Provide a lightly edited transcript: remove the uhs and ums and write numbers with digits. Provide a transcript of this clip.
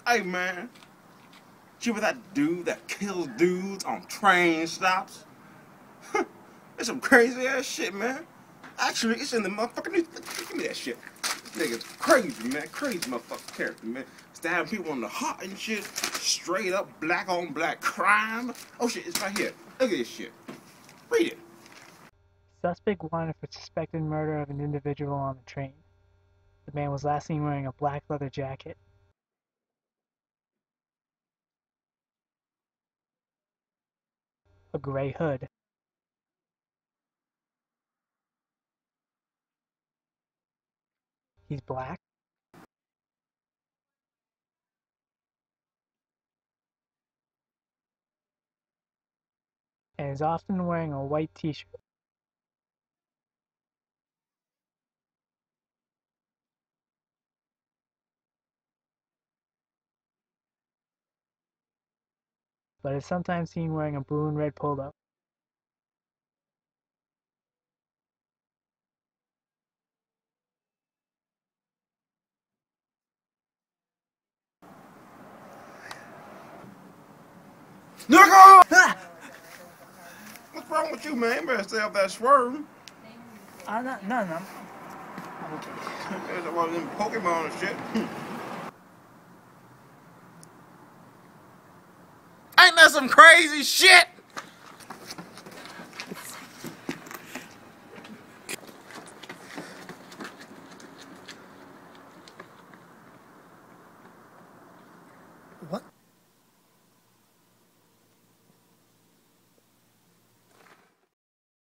Hey man, you with that dude that kills dudes on train stops? It's some crazy ass shit, man. Actually, it's in the motherfucking news. Give me that shit. This nigga's crazy, man. Crazy motherfucking character, man. Stabbing people in the heart and shit. Straight up black on black crime. Oh shit, it's right here. Look at this shit. Read it. Suspect wanted for suspected murder of an individual on the train. The man was last seen wearing a black leather jacket. A gray hood. He's black and is often wearing a white t-shirt. But is sometimes seen wearing a blue and red polo. Nigga! What's wrong with you, man? You better stay off that swerve. No. There's one of them Pokemon and shit. Ain't that some crazy shit? What?